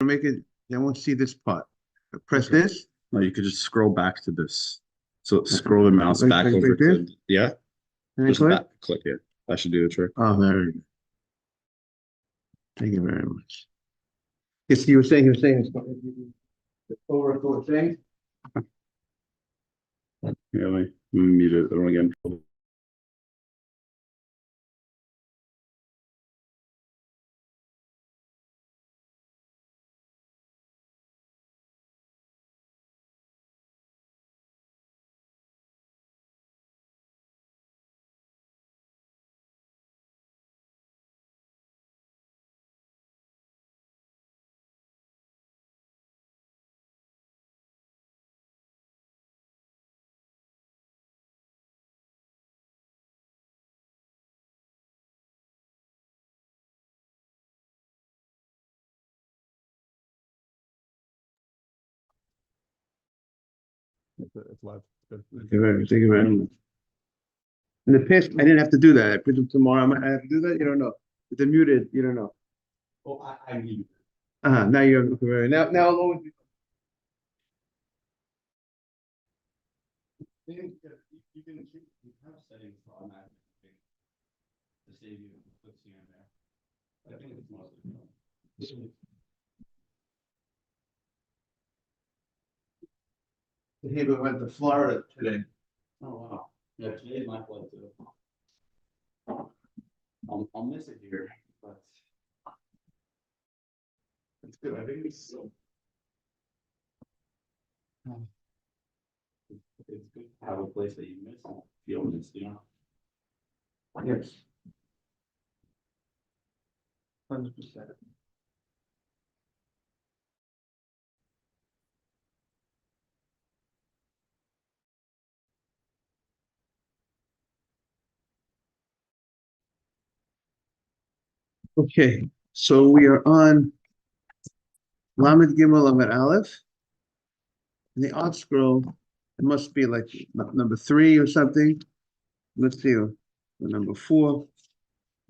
make it, I won't see this part. Press this. No, you could just scroll back to this. So scroll the mouse back like over this? to, yeah, And just click? back, click it. That should do the trick. Oh, very good. Thank you very much. Yes, you were saying the full record thing? Yeah, let me mute it again. It's live. Good. Thank you very much. In the past, I didn't have to do that. I presume tomorrow I have to do that. You don't know. If they're muted, you don't know. Oh, I need. Now you're very now I'll always be. You can have settings for automatic to save you clicks here and there. I think it's mostly. He went to Florida today. Oh wow. Yeah, today's my flight too. I'll miss it here, but it's good. I think it's so. It's good to have a place that you miss and feel missed, you know. Yes. 100%. Okay, so we are on Lamed Gimel Lamed Aleph. In the art scroll, it must be like number 3 or something. Let's see, number 4.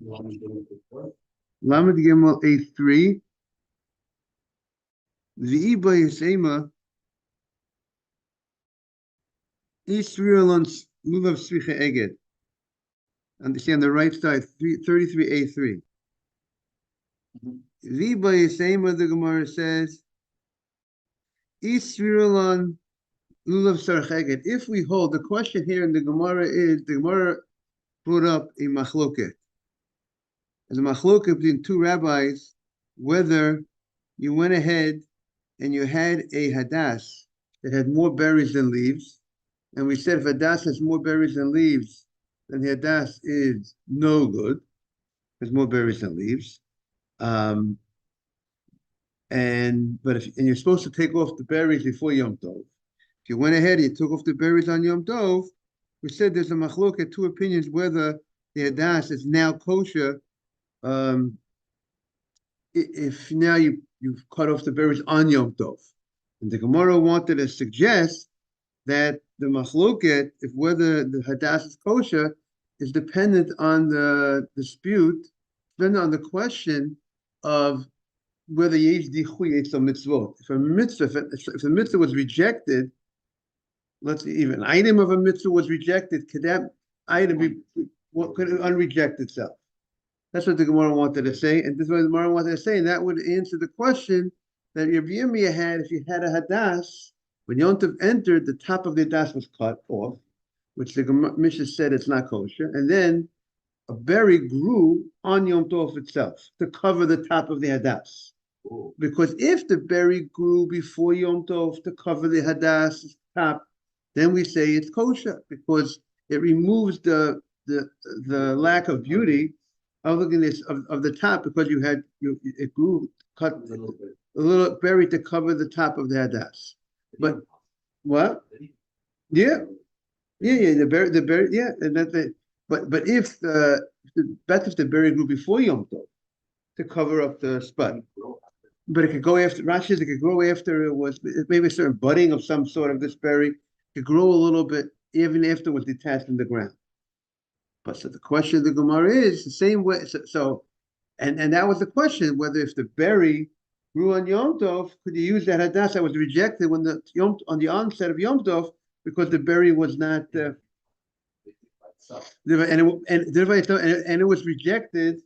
Lamed Gimel A3. V'iba Yisema Israel Lulav Sricha Eged. And see on the right side, 33A3. V'iba Yisema, the Gemara says, Israel Lulav Sarach Eged. If we hold, the question here in the Gemara is, the Gemara brought up a machloket. There's a machloket between two rabbis, whether you went ahead and you had a hadas that had more berries than leaves, and we said if hadas has more berries than leaves, then the hadas is no good. There's more berries than leaves. But you're supposed to take off the berries before Yom Tov. If you went ahead and you took off the berries on Yom Tov, we said there's a machloket, two opinions whether the hadas is now kosher. If now you've cut off the berries on Yom Tov, and the Gemara wanted to suggest that the machloket, if whether the hadas is kosher, is dependent on the dispute, dependent on the question of whether yesh dichui etzel mitzvot. If a mitzvah was rejected, let's say even an item of a mitzvah was rejected, could that item be could it unreject itself? That's what the Gemara wanted to say, and this is what the Gemara wanted to say, and that would answer the question that Rabbi Yirmiyah had. If you had a hadas, when Yom Tov entered, the top of the hadas was cut off, which the Mishnah said it's not kosher, and then a berry grew on Yom Tov itself to cover the top of the hadas. Because if the berry grew before Yom Tov to cover the hadas top, then we say it's kosher because it removes the lack of beauty of the top, because it grew cut a little berry to cover the top of the hadas. But what? Yeah, the berry, yeah, and that but if the berry grew before Yom Tov to cover up the spot. But it could go after, Rashi says it could grow after it was maybe a certain budding of some sort of this berry. It could grow a little bit even after it was detached from the ground. But so the question of the Gemara is the same way. And that was the question, whether if the berry grew on Yom Tov, could you use that Hadass that was rejected when on the onset of Yom Tov because the berry was not and it was rejected.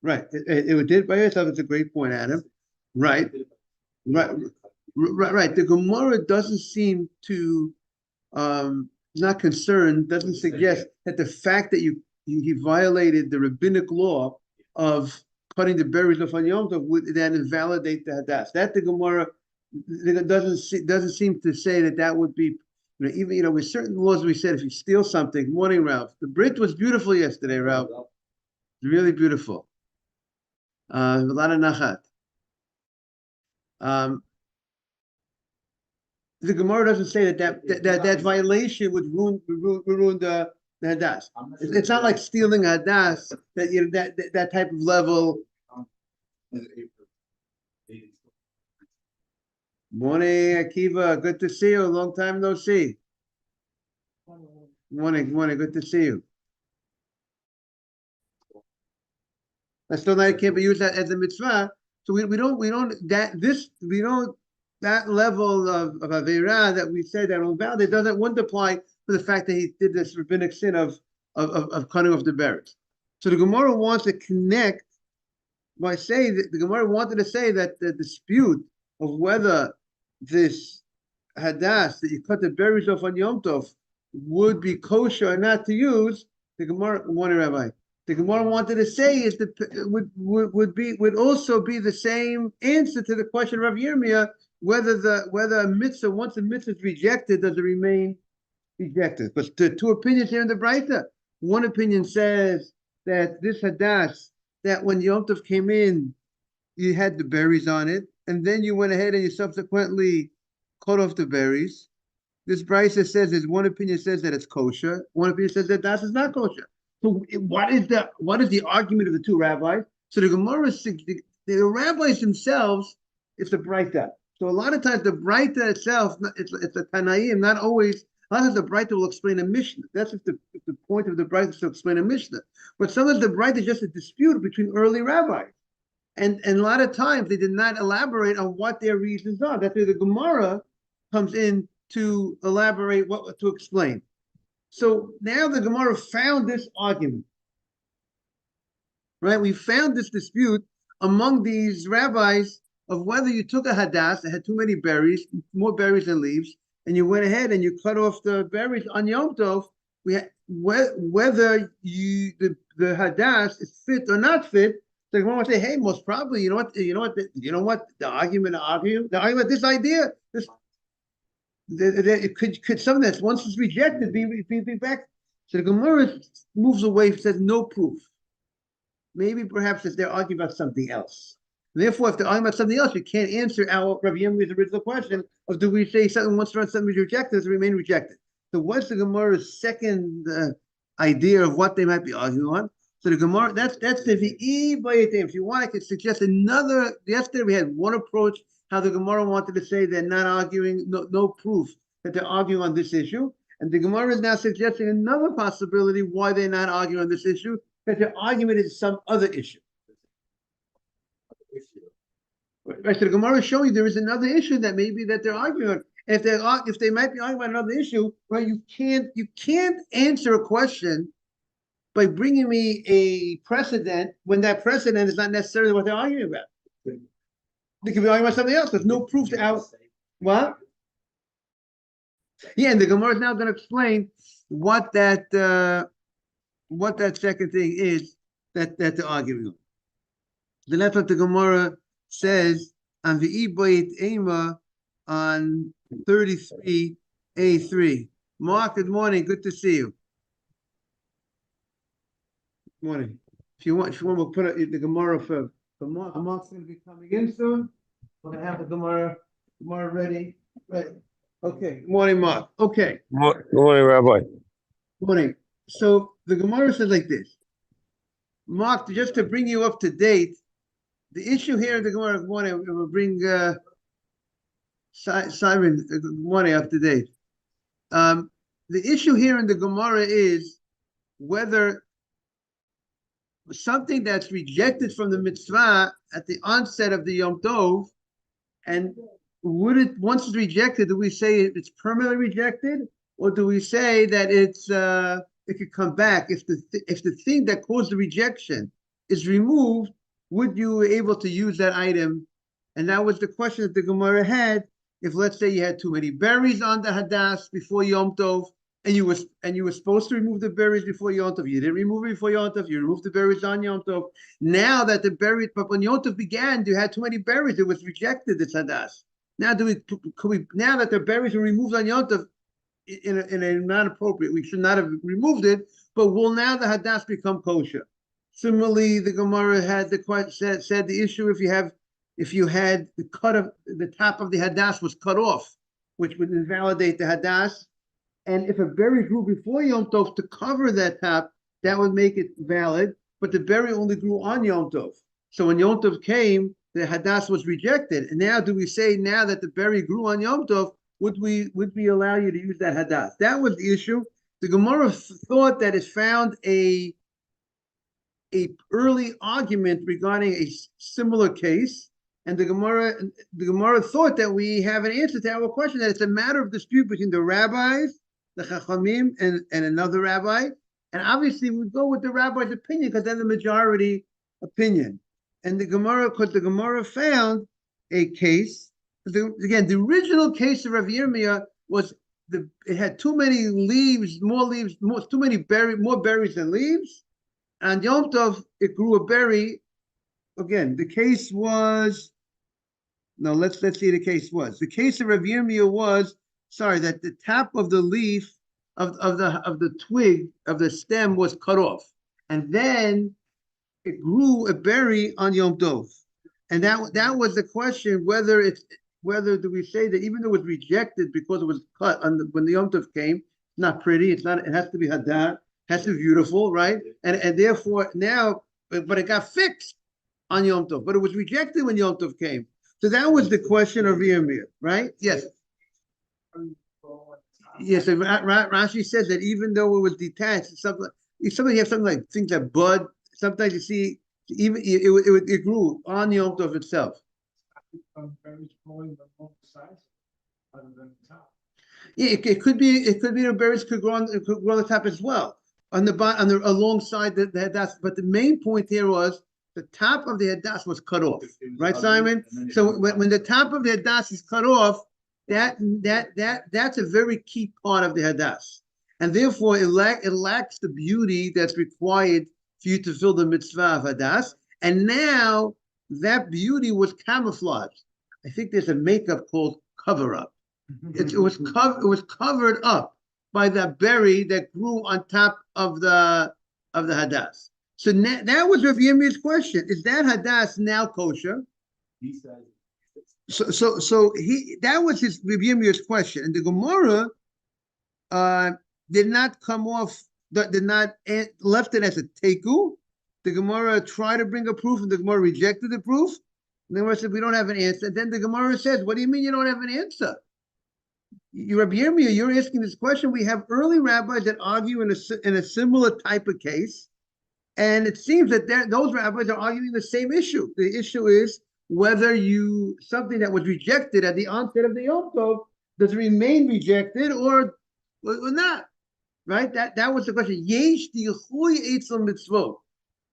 Right. It did by itself. It's a great point, Adam. Right. Right. The Gemara doesn't seem to not concerned, doesn't suggest that the fact that he violated the rabbinic law of cutting the berries off on Yom Tov would then invalidate the Hadass. That the Gemara doesn't seem to say that would be, even with certain laws we said if you steal something. Morning, Ralph. The Brit was beautiful yesterday, Ralph. Really beautiful. A lot of nachat. The Gemara doesn't say that violation would ruin the Hadass. It's not like stealing Hadass that type of level. Morning, Akiva. Good to see you. Long time no see. Morning. Good to see you. That's still not, it can't be used as a mitzvah. So we don't that level of Aveira that we say that on valid, wouldn't apply for the fact that he did this rabbinic sin of cutting off the berries. So the Gemara wants to connect by saying that the Gemara wanted to say that the dispute of whether this Hadass that you cut the berries off on Yom Tov would be kosher or not to use. The Gemara, morning, Rabbi. The Gemara wanted to say is that would also be the same answer to the question of Rav Yirmiyah, whether a mitzvah, once a mitzvah is rejected, does it remain rejected? But two opinions here in the Breita. One opinion says that this Hadass, that when Yom Tov came in, you had the berries on it, and then you went ahead and you subsequently cut off the berries. This Breita says, there's one opinion says that it's kosher, one opinion says that Hadass is not kosher. So what is the argument of the two rabbis? So the Gemara, the rabbis themselves, it's the Breita. So a lot of times the Breita itself, it's a Tanaim, not always. A lot of times the Breita will explain a Mishnah. That's if the point of the Breita is to explain a Mishnah. But sometimes the Breita is just a dispute between early rabbis. And a lot of times they did not elaborate on what their reasons are. That's where the Gemara comes in to elaborate, to explain. So now the Gemara found this argument, right? We found this dispute among these rabbis of whether you took a Hadass that had too many berries, more berries than leaves, and you went ahead and you cut off the berries on Yom Tov, whether the Hadass is fit or not fit. So the Gemara would say, hey, most probably, you know what the argument this idea, it could something that's once it's rejected be back. So the Gemara moves away, says no proof. Maybe perhaps if they're arguing about something else. And therefore, if they're arguing about something else, you can't answer our Rav Yirmiyah's original question of do we say something once something is rejected, does it remain rejected? So what's the Gemara's second idea of what they might be arguing on? So the Gemara, that's the if you want, I could suggest another. Yesterday we had one approach. How the Gemara wanted to say they're not arguing, no proof that they're arguing on this issue. And the Gemara is now suggesting another possibility why they're not arguing on this issue, that their argument is some other issue. Right, so the Gemara is showing there is another issue that maybe that they're arguing on. If they might be arguing about another issue, right? You can't answer a question by bringing me a precedent when that precedent is not necessarily what they're arguing about. They could be arguing about something else. There's no proof to our what? Yeah, and the Gemara is now going to explain what that second thing is that they're arguing on. Then that's what the Gemara says on the Ibayit Ema on 33a3. Mark, good morning. Good to see you. Good morning. If you want, we'll put the Gemara for Mark. Mark's going to be coming in soon. We're going to have the Gemara ready. Right. Okay. Good morning, Mark. Okay. Good morning, Rabbi. Good morning. So the Gemara says like this. Mark, just to bring you up to date, the issue here in the Gemara, good morning, we'll bring Simon, good morning, up to date. The issue here in the Gemara is whether something that's rejected from the mitzvah at the onset of the Yom Tov And would it, once it's rejected, do we say it's permanently rejected, or do we say that it could come back if the thing that caused the rejection is removed? Would you be able to use that item? And that was the question that the Gemara had. If, let's say, you had too many berries on the Hadass before Yom Tov, and you were supposed to remove the berries before Yom Tov, you didn't remove it before Yom Tov, you removed the berries on Yom Tov. Now that the berries, but when Yom Tov began, you had too many berries, it was rejected, this Hadass. Now now that the berries were removed on Yom Tov in a not appropriate, we should not have removed it, but will now the Hadass become kosher? Similarly, the Gemara had said the issue if you had the top of the Hadass was cut off, which would invalidate the Hadass. And if a berry grew before Yom Tov to cover that top, that would make it valid. But the berry only grew on Yom Tov. So when Yom Tov came, the Hadass was rejected. And now do we say now that the berry grew on Yom Tov, would we allow you to use that Hadass? That was the issue. The Gemara thought that it found a early argument regarding a similar case. And the Gemara thought that we have an answer to our question, that it's a matter of dispute between the rabbis, the Chachamim, and another rabbi. And obviously we go with the rabbi's opinion because they're the majority opinion. And because the Gemara found a case, again, the original case of Rav Yirmiyah was it had too many leaves, more berries than leaves. And Yom Tov, it grew a berry. Again, the case was, no, let's see the case was. The case of Rav Yirmiyah was, that the top of the leaf of the twig of the stem was cut off. And then it grew a berry on Yom Tov. And that was the question, whether do we say that even though it was rejected because it was cut when the Yom Tov came, not pretty, it has to be hadar, has to be beautiful, right? And therefore now, but it got fixed on Yom Tov, but it was rejected when Yom Tov came. So that was the question of Yirmiyah, right? Yes. Yes, so Rashi says that even though it was detached, sometimes you have something like things that bud. Sometimes you see even it grew on Yom Tov itself. Yeah, it could be the berries could grow on the top as well, on the alongside that's. But the main point here was the top of the hadass was cut off, right, Simon? So when the top of the hadass is cut off, that's a very key part of the hadass, and therefore it lacks the beauty that's required for you to fill the mitzvah of hadass. And now that beauty was camouflaged. I think there's a makeup called cover up. It was covered up by the berry that grew on top of the hadass. So that was Rav Yirmiyah's question: is that hadass now kosher? He said. So that was his Rav Yirmiyah's question, and the Gemara did not come off. Did not left it as a teku. The Gemara tried to bring a proof, and the Gemara rejected the proof. And the Gemara said, "We don't have an answer." And then the Gemara says, "What do you mean you don't have an answer? Rabbi Yirmiyah, you're asking this question. We have early rabbis that argue in a similar type of case, and it seems that those rabbis are arguing the same issue. The issue is whether something that was rejected at the onset of the Yom Tov does it remain rejected or not, right? That was the question. Yesh di'chui eitzel mitzvot.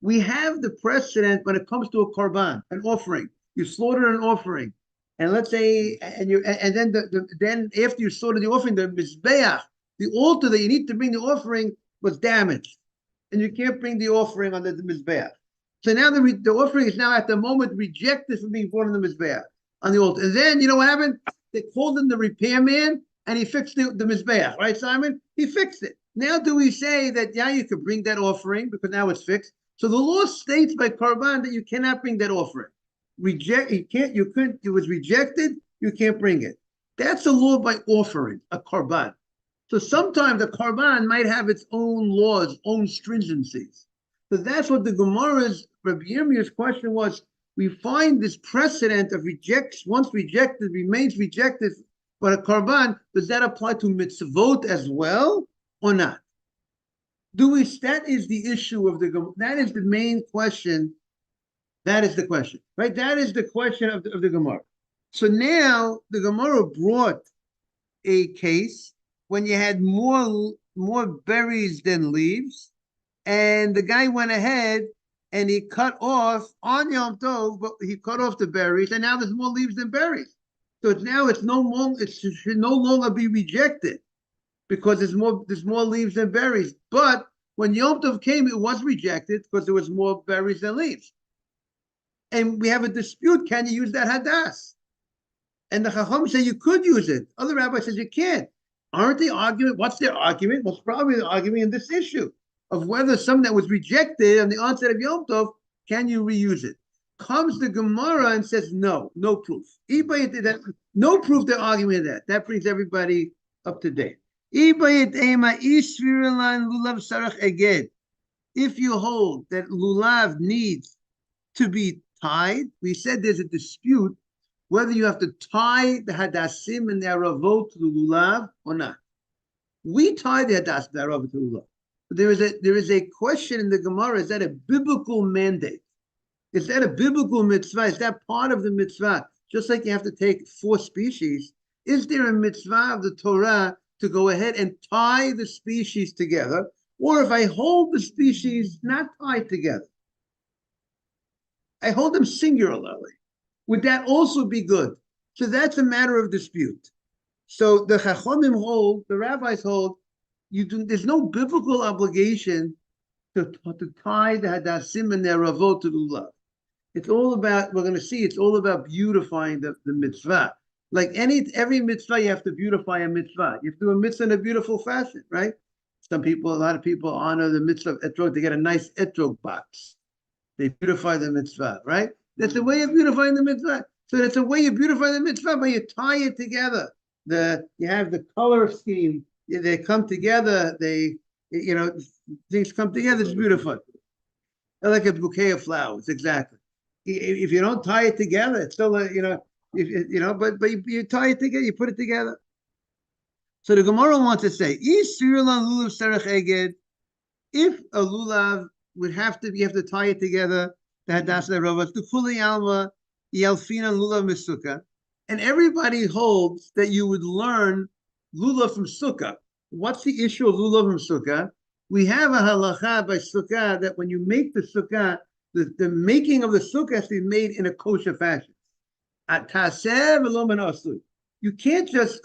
We have the precedent when it comes to a korban, an offering. You slaughter an offering. And let's say, and then after you slaughter the offering, the mizbeach, the altar that you need to bring the offering was damaged, and you can't bring the offering on the mizbeach. So now the offering is now at the moment rejected from being brought on the mizbeach on the altar. And then you know what happened? They called in the repairman, and he fixed the mizbeach, right, Simon? He fixed it. Now do we say that you could bring that offering because now it's fixed? So the law states by korban that you cannot bring that offering. It was rejected, you can't bring it. That's a law by offering, a korban. So sometimes a korban might have its own laws, own stringencies. So that's what the Gemara's, Rabbi Yirmiyah's question was. We find this precedent of once rejected, remains rejected, but a korban, does that apply to mitzvot as well or not? That is the issue of that is the main question. That is the question, right? That is the question of the Gemara. So now the Gemara brought a case when you had more berries than leaves, and the guy went ahead and he cut off on Yom Tov, but he cut off the berries, and now there's more leaves than berries. So it should no longer be rejected because there's more leaves than berries. But when Yom Tov came, it was rejected because there was more berries than leaves. And we have a dispute: can you use that hadas? And the Chacham say you could use it. Other rabbis says you can't. Aren't they arguing? What's their argument? Well, probably they're arguing in this issue of whether something that was rejected on the onset of Yom Tov, can you reuse it? Comes the Gemara and says no proof. No proof they're arguing that. That brings everybody up to date. If you hold that lulav needs to be tied, we said there's a dispute whether you have to tie the hadassim and the aravot to the lulav or not. We tie the hadassim and the aravot to the lulav. But there is a question in the Gemara: is that a biblical mandate? Is that a biblical mitzvah? Is that part of the mitzvah? Just like you have to take 4 species, is there a mitzvah of the Torah to go ahead and tie the species together? Or if I hold the species not tied together, I hold them singularly, would that also be good? So that's a matter of dispute. So the Chachomim hold, the rabbis hold, there's no biblical obligation to tie the hadassim and the aravot to the lulav. It's all about, we're going to see, it's all about beautifying the mitzvah. Like every mitzvah, you have to beautify a mitzvah. You have to do a mitzvah in a beautiful fashion, right? A lot of people honor the mitzvah of etrog. They get a nice etrog box. They beautify the mitzvah, right? That's a way of beautifying the mitzvah. So that's a way you beautify the mitzvah, but you tie it together. You have the color scheme. They come together. Things come together. It's beautiful. Like a bouquet of flowers, exactly. If you don't tie it together, it's still but you tie it together, you put it together. So the Gemara wants to say, if a lulav would have to tie it together, the hadas le'rovas, to kuli alma yalfina lulav misukkah, and everybody holds that you would learn lulav from sukkah. What's the issue of lulav from sukkah? We have a halacha by sukkah that when you make the sukkah, the making of the sukkah has to be made in a kosher fashion. It can't just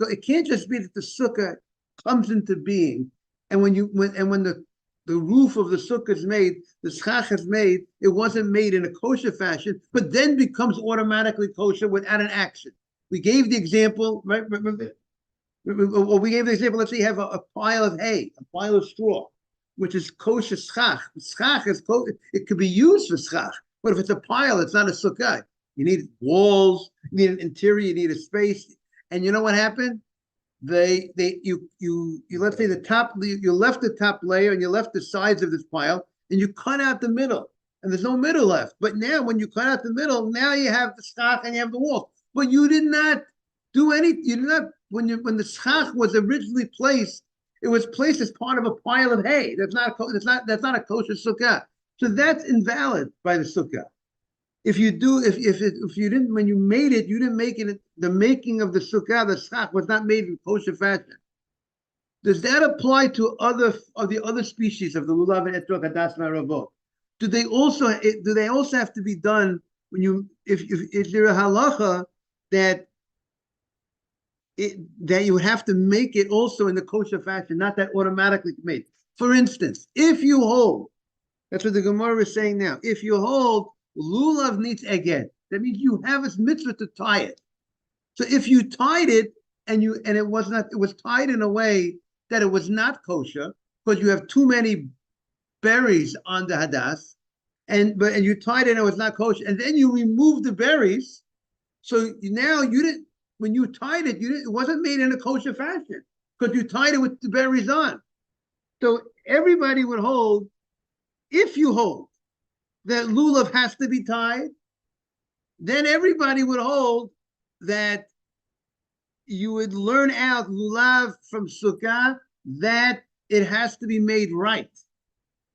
be that the sukkah comes into being, and when the roof of the sukkah is made, the schach is made, it wasn't made in a kosher fashion, but then becomes automatically kosher without an action. We gave the example, right? We gave the example, let's say you have a pile of hay, a pile of straw, which is kosher schach. Schach is kosher. It could be used for schach, but if it's a pile, it's not a sukkah. You need walls, you need an interior, you need a space. And you know what happened? You let's say you left the top layer and you left the sides of this pile and you cut out the middle, and there's no middle left. But now when you cut out the middle, now you have the schach and you have the wall. But you did not do anything. You did not when the schach was originally placed. It was placed as part of a pile of hay. That's not a kosher sukkah. So that's invalid by the sukkah. If you didn't, when you made it, you didn't make it. The making of the sukkah, the schach, was not made in kosher fashion. Does that apply to the other species of the lulav and etrog, hadas and aravot? Do they also have to be done when if there a halacha that you have to make it also in the kosher fashion, not that automatically made? For instance, if you hold, that's what the Gemara is saying now. If you hold lulav needs eged, that means you have a mitzvah to tie it. So if you tied it and it was tied in a way that it was not kosher because you have too many berries on the hadas, and you tied it and it was not kosher, and then you remove the berries. So now you didn't. When you tied it, it wasn't made in a kosher fashion because you tied it with the berries on. So everybody would hold, if you hold that lulav has to be tied, then everybody would hold that you would learn out lulav from sukkah that it has to be made right.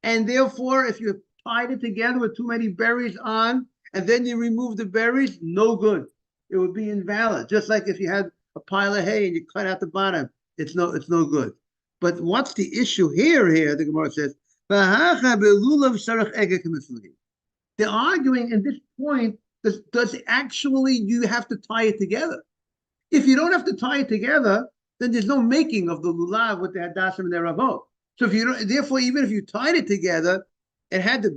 And therefore, if you tied it together with too many berries on, and then you remove the berries, no good. it would be invalid. Just like if you had a pile of hay and you cut out the bottom, it's no good. But what's the issue here? The Gemara says, they're arguing in this point, does actually you have to tie it together? If you don't have to tie it together, then there's no making of the lulav with the hadassim and the ravot. So if you don't, therefore, even if you tied it together, it had the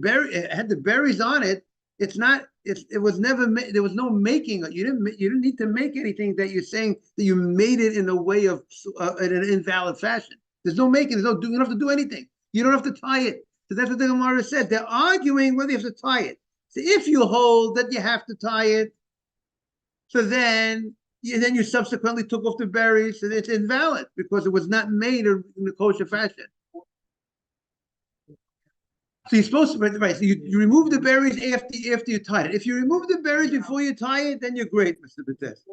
berries on it. It's not. It was never. There was no making. You didn't need to make anything that you're saying that you made it in a way of in an invalid fashion. There's no making. You don't have to do anything. You don't have to tie it. So that's what the Gemara said. They're arguing whether you have to tie it. So if you hold that you have to tie it, so then you subsequently took off the berries, so it's invalid because it was not made in a kosher fashion. So you're supposed to, right? So you remove the berries after you tie it. If you remove the berries before you tie it, then you're great, Mr. Bates.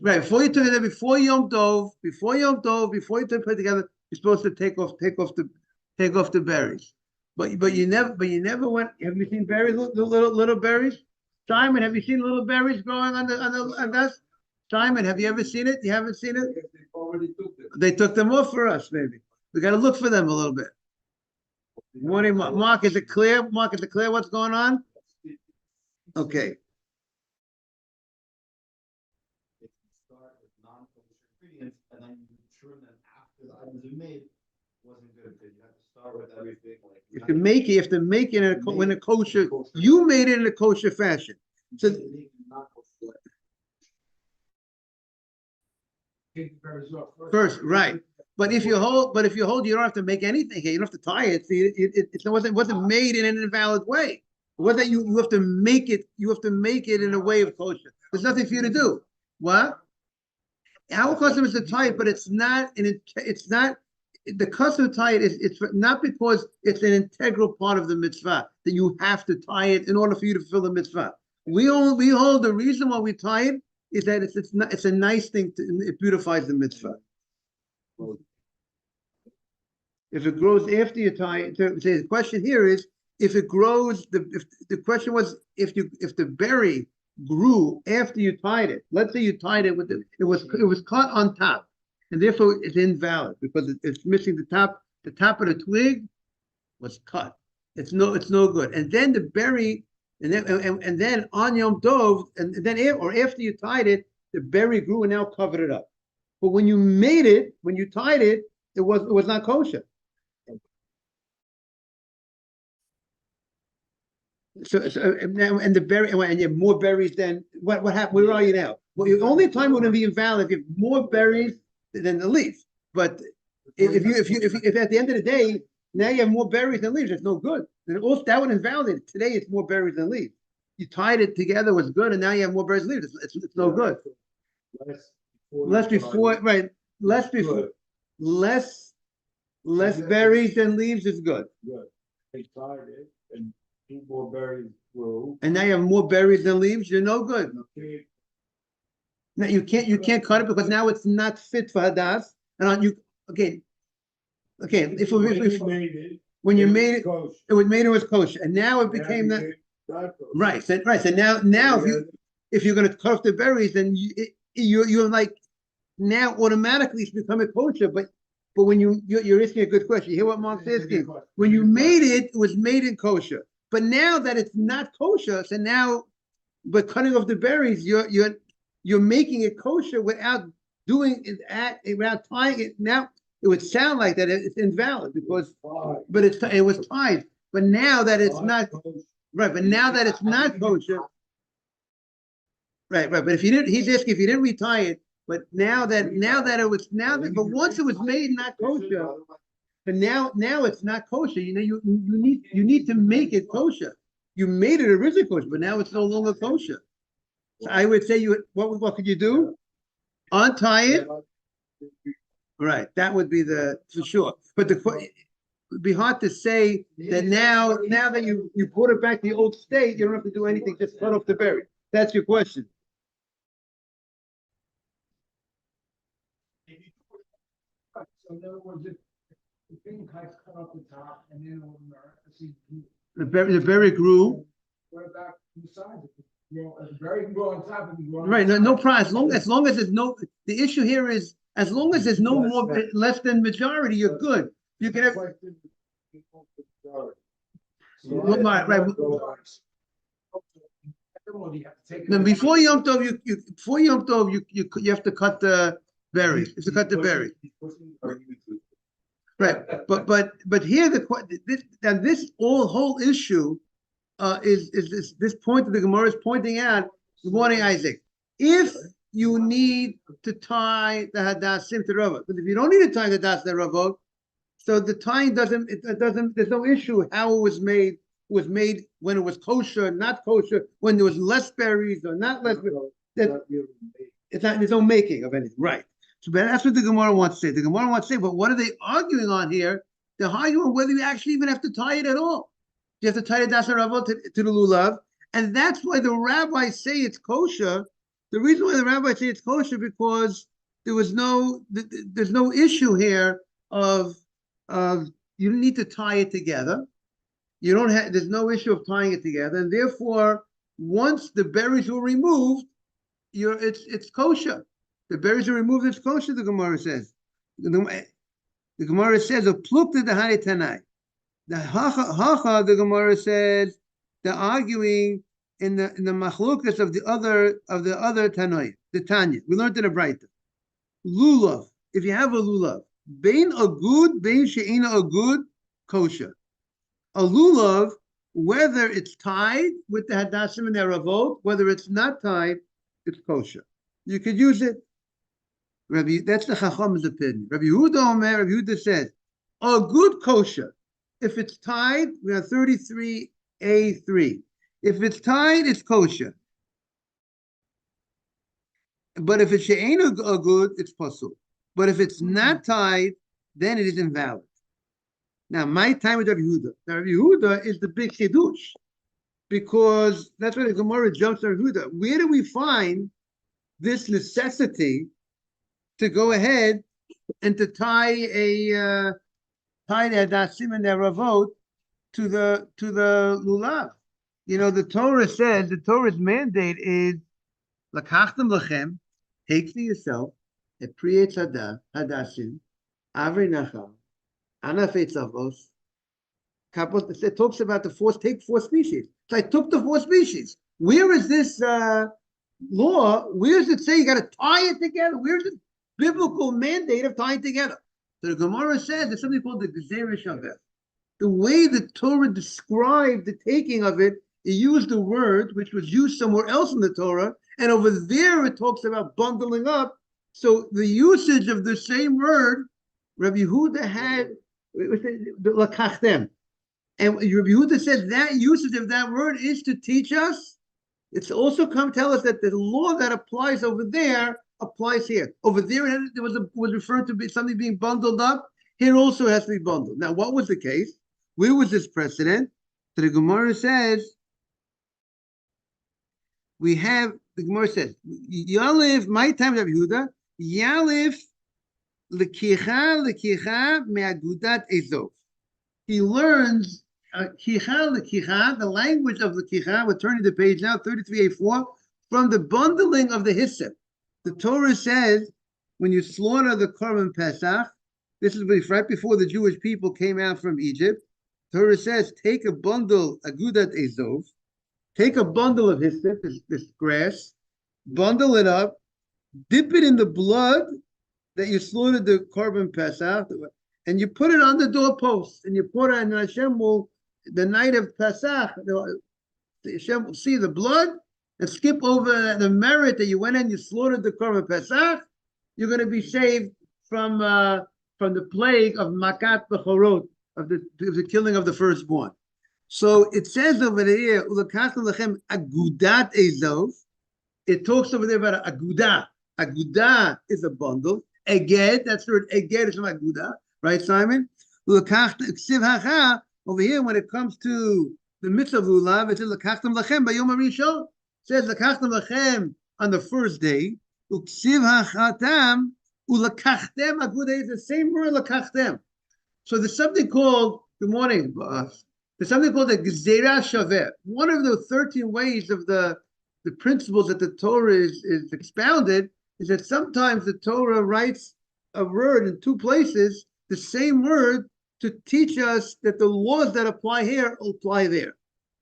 Right, before you took it, before Yom Tov, before you put it together, you're supposed to take off the berries. But you never went. Have you seen berries, little berries? Simon, have you seen little berries growing on this? Simon, have you ever seen it? You haven't seen it? They took them off for us, maybe. We got to look for them a little bit. Morning, Mark. Is it clear? Mark, is it clear what's going on? Okay. Start with non-kosher ingredients, and then you ensure that after the items are made wasn't good because you have to start with everything. Like you have to make it in a kosher. You made it in a kosher fashion. So. First, right. But if you hold, you don't have to make anything here. You don't have to tie it. See, it wasn't made in an invalid way. It wasn't you have to make it. You have to make it in a way of kosher. There's nothing for you to do. What? Our custom is to tie it, but it's not. It's not. The custom to tie it is. It's not because it's an integral part of the mitzvah that you have to tie it in order for you to fulfill the mitzvah. We hold the reason why we tie it is that it's a nice thing. It beautifies the mitzvah. If it grows after you tie it, the question here is if it grows. The question was if the berry grew after you tied it. Let's say you tied it with it was cut on top, and therefore it's invalid because it's missing the top. The top of the twig was cut. It's no good. And then the berry, and then on Yom Tov, and then after you tied it, the berry grew and now covered it up. But when you tied it, it was not kosher. So and the berry, and you have more berries than what happened? Where are you now? Well, the only time it would be invalid if you have more berries than the leaf. But if at the end of the day now you have more berries than leaves, it's no good. Then also that would invalidate. Today it's more berries than leaves. You tied it together was good, and now you have more berries than leaves. It's no good. Less before, right? Less before, less berries than leaves is good. Good. They tied it and two more berries grew. And now you have more berries than leaves. You're no good. Okay. Now you can't cut it because now it's not fit for hadas. And on you again. When you made it, it was kosher, and now it became that. Right. So now if you're going to cut off the berries, then you're like now automatically it's becoming kosher. But when you're asking a good question. You hear what Mark's asking? When you made it, it was made in kosher. But now that it's not kosher, so now, but cutting off the berries, you're making it kosher without doing it without tying it. Now it would sound like that it's invalid because, but it was tied. But now that it's not right, but now that it's not kosher, right. But if you didn't, he's asking if you didn't retie it. But but once it was made not kosher, but now it's not kosher. You need to make it kosher. You made it originally kosher, but now it's no longer kosher. So I would say what could you do? Untie it. Right, that would be for sure. But it would be hard to say that now that you brought it back to the old state, you don't have to do anything, just cut off the berry. That's your question. So in other words, if the thing cut off the top and then the berry grew. What about the sides? Very grow on top of you. Right, no problem. As long as there's no, the issue here is, as long as there's no more, less than majority, you're good. You can have, right. Then before Yom Tov, you have to cut the berries. You have to cut the berries. Right, but here this whole issue is this point that the Gemara is pointing out. Good morning, Isaac. If you need to tie the hadassim to Ravot, but if you don't need to tie the hadassim to Ravot, so the tying doesn't. There's no issue how it was made. It was made when it was kosher, not kosher, when there was less berries or not less. It's not. There's no making of anything, right? So that's what the Gemara wants to say. The Gemara wants to say, but what are they arguing on here? They're arguing whether you actually even have to tie it at all. You have to tie the dasar ravot to the lulav, and that's why the rabbis say it's kosher. The reason why the rabbis say it's kosher because there's no issue here of you don't need to tie it together. You don't have. There's no issue of tying it together, and therefore, once the berries were removed, it's kosher. The berries are removed, it's kosher, the Gemara says. The Gemara says, a plukta the hari tanai. The hacha, the Gemara says, they're arguing in the machlukas of the other tanai, the Tanya. We learned in a Braita. Lulav, if you have a lulav, bein a good, bein she'ina a good, kosher. A lulav, whether it's tied with the hadassim and the ravot, whether it's not tied, it's kosher. You could use it. That's the Chacham's opinion. Rabbi Yehuda says, a good kosher, if it's tied, we have 33A3. If it's tied, it's kosher. But if it's she'ein a good, it's pasul. But if it's not tied, then it is invalid. Now, my time with Rabbi Yehuda. Now, Rabbi Yehuda is the big chidush, because that's why the Gemara jumps to Rabbi Yehuda. Where do we find this necessity to go ahead and to tie the hadassim and the ravot to the lulav? You know, the Torah's mandate is lakachtem lachem, take for yourself a priyetz hadassim, avri nachal, anafei tzavos. It talks about take 4 species. So I took the 4 species. Where is this law? Where does it say you got to tie it together? Where's the biblical mandate of tying together? So the Gemara says there's something called the Gezerah Shaveh. The way the Torah described the taking of it, it used a word which was used somewhere else in the Torah, and over there it talks about bundling up. So the usage of the same word, Rabbi Yehuda had the lakachtem, and Rabbi Yehuda said that usage of that word is to teach us. It's also come tell us that the law that applies over there applies here. Over there, it was referred to be something being bundled up. Here also has to be bundled. Now, what was the case? Where was this precedent? So the Gemara says, the Gemara says, Yalif, my time of Yehuda, Yalif lekicha me'agudat ezov. He learns kicha, the language of lekicha. We're turning the page now, 33a4, from the bundling of the hissep. The Torah says, when you slaughter the Korban Pesach, this is right before the Jewish people came out from Egypt. Torah says, take a bundle, agudat ezov, take a bundle of hyssop, this grass, bundle it up, dip it in the blood that you slaughtered the Korban Pesach, and you put it on the doorpost, and you put it, and Hashem will, the night of Pesach, Hashem will see the blood, and skip over the merit that you went in, you slaughtered the Korban Pesach. You're going to be saved from the plague of Makat Bechorot, of the killing of the firstborn. So it says over there, agudat ezov. It talks over there about agudah. Agudah is a bundle. Eged, that's the word. Eged is from agudah, right, Simon? Over here, when it comes to the mitzvah of lulav, it says lakachtem lachem bayom harishon. Says lakachtem lachem on the first day. Uksiv hachatam ulakachtem agudah is the same word lakachtem. So there's something called, good morning, boss. There's something called the Gezerah Shaveh. One of the 13 ways of the the principles that the Torah is expounded is that sometimes the Torah writes a word in two places, the same word, to teach us that the laws that apply here apply there.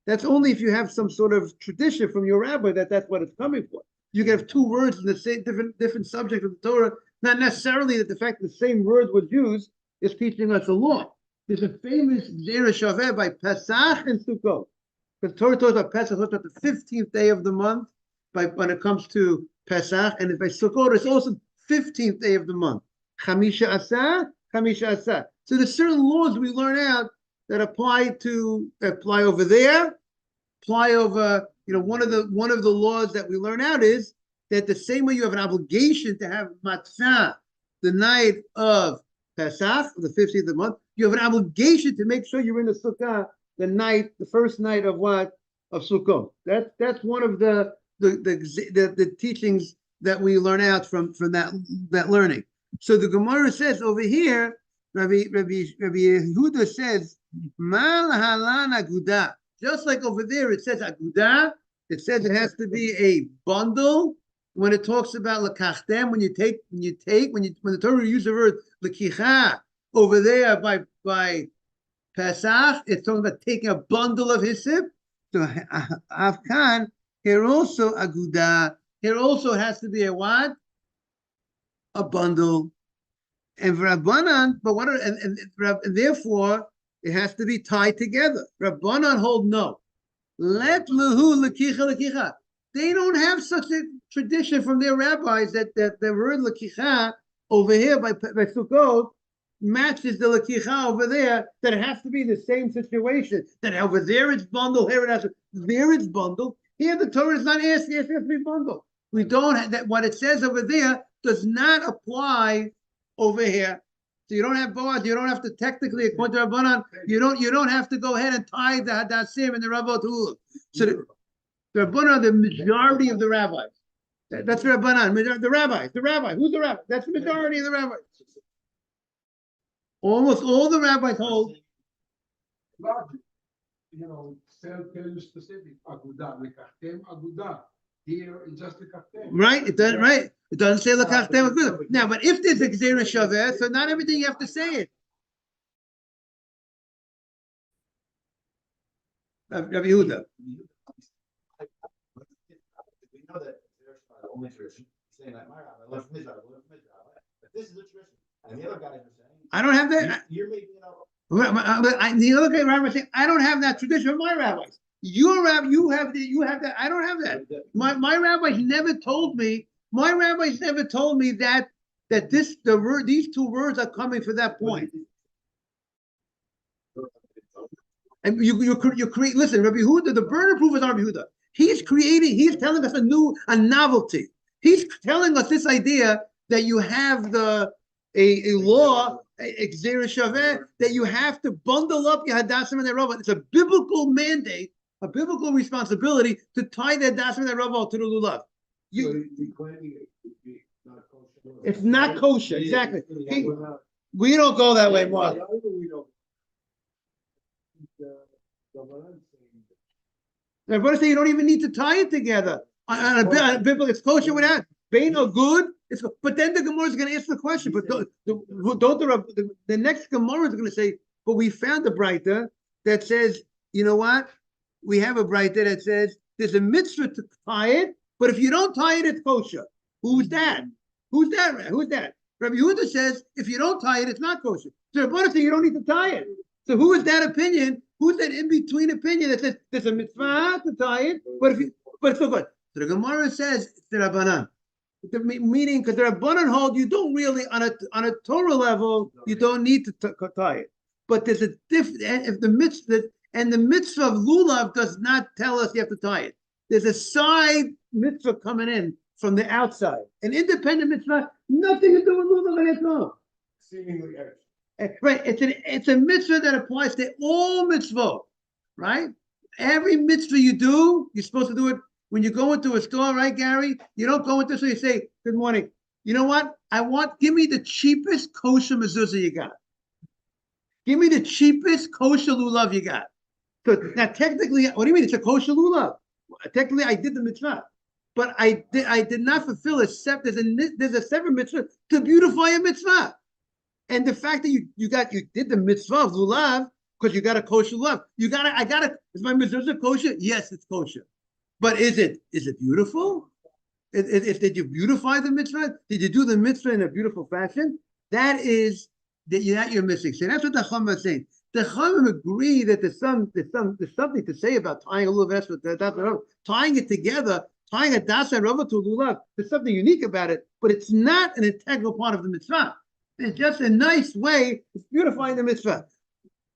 That's only if you have some sort of tradition from your rabbi that's what it's coming for. You can have two words in the same different subject of the Torah, not necessarily that the fact that the same word was used is teaching us a law. There's a famous Zera Shaveh by Pesach and Sukkot. Because Torah talks about Pesach, talks about the 15th day of the month when it comes to Pesach, and by Sukkot, it's also 15th day of the month. Chamisha Asah, Chamisha Asah. So there's certain laws we learn out that apply over there, apply over, one of the laws that we learn out is that the same way you have an obligation to have matzah the night of Pesach, the 15th of the month, you have an obligation to make sure you're in the Sukkah the first night of what? Of Sukkot. That's one of the teachings that we learn out from that learning. So the Gemara says over here, Rabbi Yehuda says, Mal halan agudah. Just like over there, it says agudah. It says it has to be a bundle. When it talks about lekachtem, when the Torah uses the word lekicha over there by Pesach, it's talking about taking a bundle of hyssop. So Avkan, here also agudah. Here also has to be a what? A bundle. And Rabbanan, and therefore it has to be tied together. Rabbanan hold no. Let lehu lekicha lekicha. They don't have such a tradition from their rabbis that the word lekicha over here by Sukkot matches the lekicha over there, that it has to be the same situation. That over there it's bundle, here it has there it's bundle. Here the Torah is not asking it has to be bundle. We don't have that. What it says over there does not apply over here. So you don't have Boaz, you don't have to technically, according to Rabbanan, you don't have to go ahead and tie the Hadassim and the Ravot Hulu. So the Rabbanan are the majority of the rabbis. That's the Rabbanan, the rabbi. Who's the rabbi? That's the majority of the rabbis. Almost all the rabbis hold. Tell you specific, agudah, lekachtem, agudah. Here it's just lekachtem. Right, it doesn't. Right, it doesn't say lekachtem agudah. Now, but if there's a gzera shaveh, so not everything you have to say it. Rabbi Yehuda. We know that there's the only tradition saying that my rabbi learned from his rabbi, but this is a tradition, and the other guys are saying I don't have that. You're making it up. The other guy rabbi saying I don't have that tradition of my rabbis. Your rabbi, you have that. I don't have that. My rabbis never told me. My rabbis never told me that these two words are coming for that point. And you create. Listen, Rabbi Yehuda, the burner proof is Rabbi Yehuda. He's telling us a novelty. He's telling us this idea that you have a law, a gzera shaveh, that you have to bundle up your hadassim and their ravot. It's a biblical mandate, a biblical responsibility to tie the hadassim and their ravot to the lulav. It's not kosher, exactly. We don't go that way, Mark. The brother say you don't even need to tie it together. On a biblical, it's kosher without. Bain or good. But then the Gemara is going to ask the question. But the next Gemara is going to say, but we found a Breita that says, you know what? We have a Breita that says there's a mitzvah to tie it, but if you don't tie it, it's kosher. Who's that? Who's that? Rabbi Yehuda says if you don't tie it, it's not kosher. So the Gemara says you don't need to tie it. So who is that opinion? Who's that in-between opinion that says there's a mitzvah to tie it, but it's so good? So the Gemara says it's the Rabbanan. Meaning, because the Rabbanan hold, you don't really, on a Torah level, you don't need to tie it. But there's a difference, if the mitzvah, and the mitzvah of lulav does not tell us you have to tie it. There's a side mitzvah coming in from the outside. An independent mitzvah, nothing to do with lulav at all. Seemingly Right, it's a mitzvah that applies to all mitzvot, right? Every mitzvah you do, you're supposed to do it when you go into a store, right, Gary? You don't go into so you say, "Good morning. You know what? Give me the cheapest kosher mezuzah you got. Give me the cheapest kosher lulav you got." So now, technically, what do you mean? It's a kosher lulav. Technically, I did the mitzvah. but I did not fulfill a there's a separate mitzvah to beautify a mitzvah. And the fact that you did the mitzvah of lulav because you got a kosher lulav. Is my mitzvah kosher? Yes, it's kosher. But is it beautiful? Did you beautify the mitzvah? Did you do the mitzvah in a beautiful fashion? That you're missing. So that's what the Chacham is saying. The Chachamim agree that there's something to say about tying a lulav with tying it together, tying a das and rava to a lulav. There's something unique about it, but it's not an integral part of the mitzvah. It's just a nice way of beautifying the mitzvah,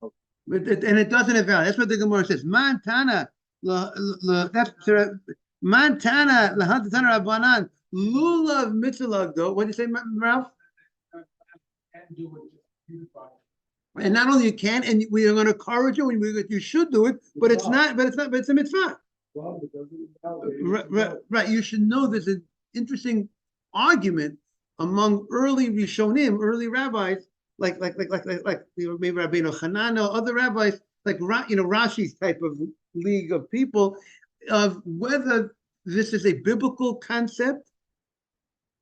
and it doesn't have value. That's what the Gemara says. Montana, Montana, lahantana rabbanan, lulav mitzvah though. What do you say, Ralph? And do it, just beautify. And not only you can, and we are going to encourage you, you should do it, but it's a mitzvah. Well, it doesn't Right. You should know there's an interesting argument among early Rishonim, early rabbis, like maybe Rabbeinu Hanan or other rabbis, like Rashi's type of league of people, of whether this is a biblical concept.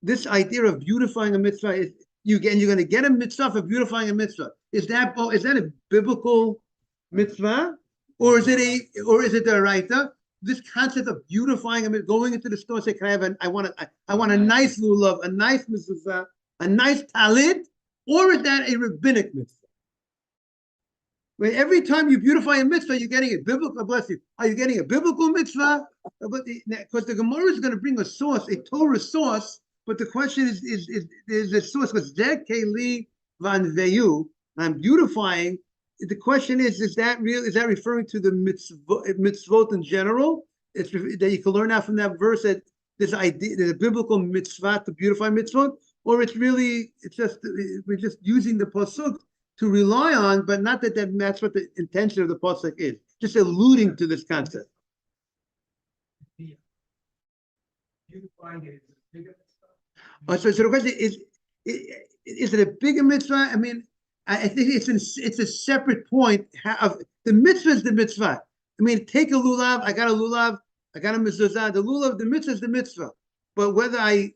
This idea of beautifying a mitzvah is you're going to get a mitzvah for beautifying a mitzvah. Is that a biblical mitzvah, or is it the Raita? This concept of beautifying a mitzvah, going into the store, say, "Can I want a nice lulav, a nice mitzvah, a nice talit," or is that a rabbinic mitzvah? Where every time you beautify a mitzvah, you're getting a biblical. Bless you. Are you getting a biblical mitzvah? Because the Gemara is going to bring a source, a Torah source. But the question is the source was Zeh Keli Van Veyu. I'm beautifying. The question is that real? Is that referring to the mitzvot in general? It's that you can learn out from that verse that this idea, the biblical mitzvah to beautify mitzvot, or we're just using the pasuk to rely on, but not that's what the intention of the pasuk is. Just alluding to this concept. beautifying it is a bigger So the question is it a bigger mitzvah? I mean, I think it's a separate point of the mitzvah is the mitzvah. I mean, take a lulav. I got a mezuzah. The lulav, the mitzvah is the mitzvah. But whether I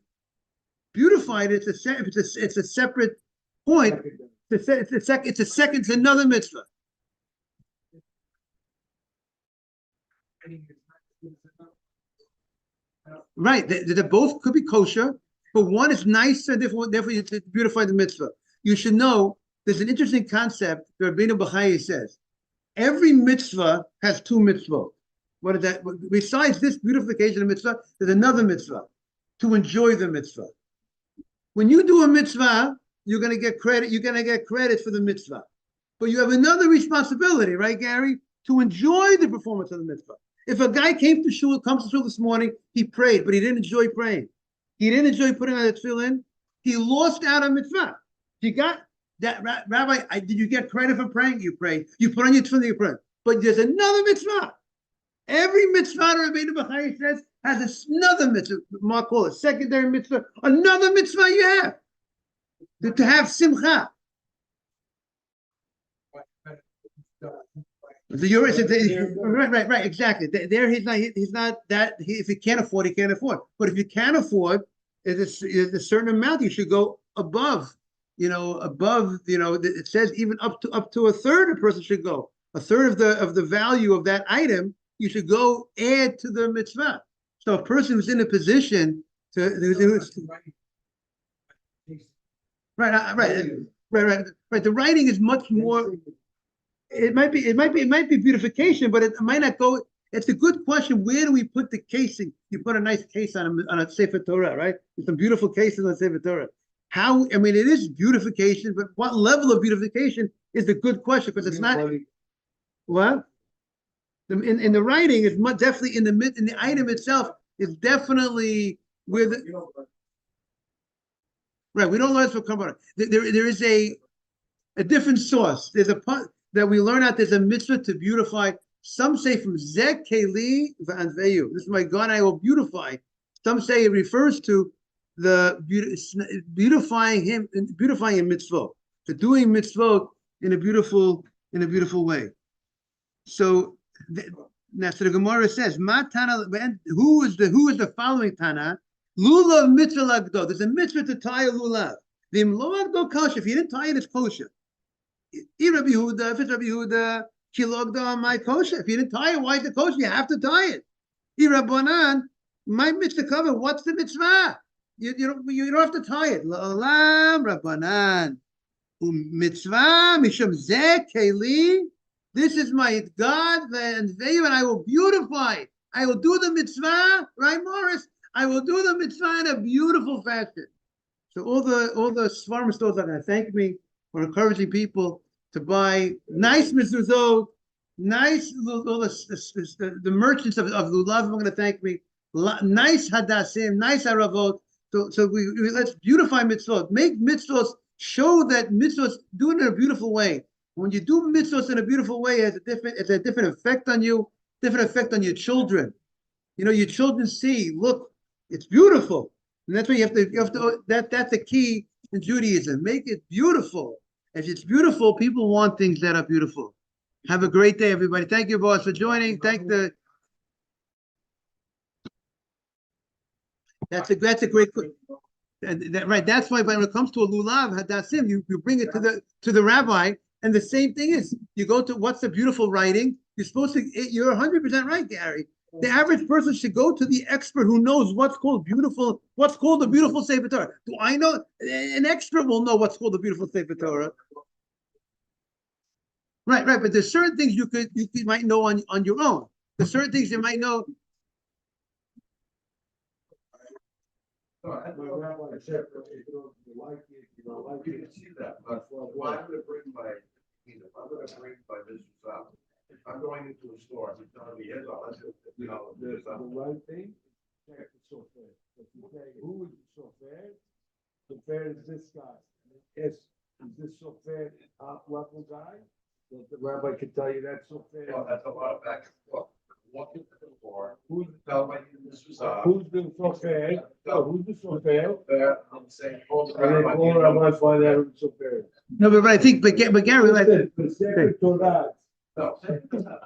beautified it, it's a separate point. It's a second to another mitzvah. Right. They both could be kosher, but one is nice, and therefore you beautify the mitzvah. You should know there's an interesting concept that Rabbeinu Bachai says. Every mitzvah has two mitzvot. What is that? Besides this beautification of mitzvah, there's another mitzvah, to enjoy the mitzvah. When you do a mitzvah, you're going to get credit. You're going to get credit for the mitzvah. But you have another responsibility, right, Gary? To enjoy the performance of the mitzvah. If a guy comes to shul this morning, he prayed, but he didn't enjoy praying. He didn't enjoy putting on the tefillin. He lost out on mitzvah. You got that, Rabbi? Did you get credit for praying? You prayed. You put on your tefillin, you prayed. But there's another mitzvah. Every mitzvah, Rabbeinu Bachai says, has another mitzvah. Mark call it secondary mitzvah. Another mitzvah you have to have simcha. Right, exactly. There, he's not that. If he can't afford, he can't afford. But if you can afford, there's a certain amount you should go above. It says even up to a third a person should go. A third of the value of that item you should go add to the mitzvah. So a person who's in a position right. The writing is much more. It might be beautification, but it might not go. It's a good question. Where do we put the casing? You put a nice case on a Sefer Torah, right? There's some beautiful cases on Sefer Torah. It is beautification, but what level of beautification is the good question, because it's not. What? In the writing is definitely in the item itself is definitely where the. Right, we don't learn from Kabbalah. There is a different source. There's a part that we learn out. There's a mitzvah to beautify. Some say from Zeh Keli V'Anveyu. This is my God, I will beautify. Some say it refers to the beautifying him mitzvot, to doing mitzvot in a beautiful way. So Now, so the Gemara says, "Ma Tana." Who is the following Tana? Lulav mitzvah lagdo. There's a mitzvah to tie a lulav. V'im lo agdo kosher. If you didn't tie it, it's kosher. Rabbi Yehuda, if it's Rabbi Yehuda, kilogdo my kosher. If you didn't tie it, why is it kosher? You have to tie it. Rabbanan, my mitzvah cover. What's the mitzvah? You don't have to tie it. La'olam Rabbanan. Mitzvah mishum zeh keli. This is my God, and I will beautify it. I will do the mitzvah, right, Morris? I will do the mitzvah in a beautiful fashion. So all the Svarim stores are going to thank me for encouraging people to buy nice mezuzot, nice the merchants of Lulav are going to thank me. Nice hadassim, nice aravot. So we let's beautify mitzvot, make mitzvot, show that mitzvot do it in a beautiful way. When you do mitzvot in a beautiful way, it's a different effect on you, different effect on your children. Your children see, look, it's beautiful. And that's why you have to that's the key in Judaism. Make it beautiful. If it's beautiful, people want things that are beautiful. Have a great day, everybody. Thank you, boss, for joining. That's a great question. Right. That's why when it comes to a lulav hadassim, you bring it to the rabbi, and the same thing is you go to what's the beautiful writing. You're 100% right, Gary. The average person should go to the expert who knows what's called beautiful, what's called a beautiful Sefer Torah. Do I know? An expert will know what's called a beautiful Sefer Torah. Right. But there's certain things you might know on your own. There's certain things you might know. My rabbi said, you like it, you don't like it. You can see that, but well, I'm gonna bring my business up. If I'm going into a store, I'm telling you, there's The right thing, check the sofer. If you say, who is the sofer? Sofer is this guy. Yes, is this sofer top level guy? The rabbi can tell you that sofer. well, that's a lot of back and forth. Walk into the store, Who's tell my this was who's the sofer? Who's the sofer? I'm saying, call the And then call the rabbi, find out who the sofer is. No, but I think, but Gary, like, The Sefer Torah. no.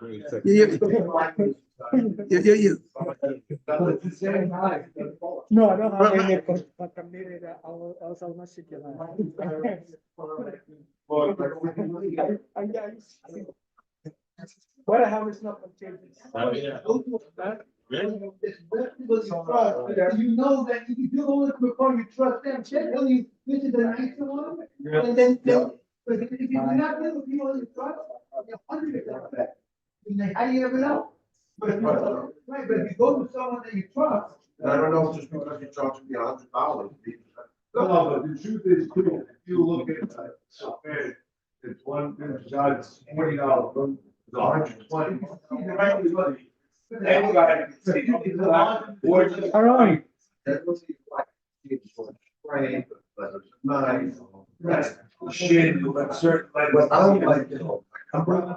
you. It's the same guy. No, I don't have Right, any right. contaminated, else I'll not sit here. What I have is not contagious. You know that if you do all this before you trust them, generally, this is the nicer one. And then, but if you're not dealing with people you trust, you're 100% back. How do you ever know? But if you go to someone that you trust. I don't know, just because you charge me $100. No, but the truth is, too, if you look at, it's one, it's $40, one is $120. Anybody can say, All right. Right, but it's nice. That's shit, like certain, like. But I don't like, I'm talking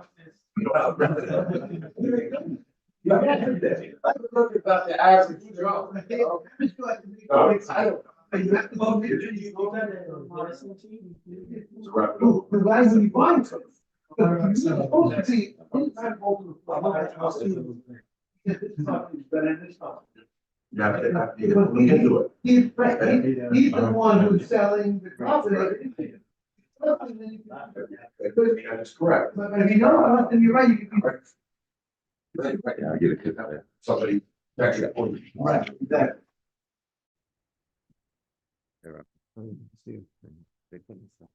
about the average Joe. I don't. You have to go to the guys who buy something. You're supposed to see inside multiple. Yeah, they have to look into it. He's the one who's selling the property. That's correct. But if you know, then you're right, you can. Right, yeah, I get it. Somebody actually. Right, exactly. They couldn't stop.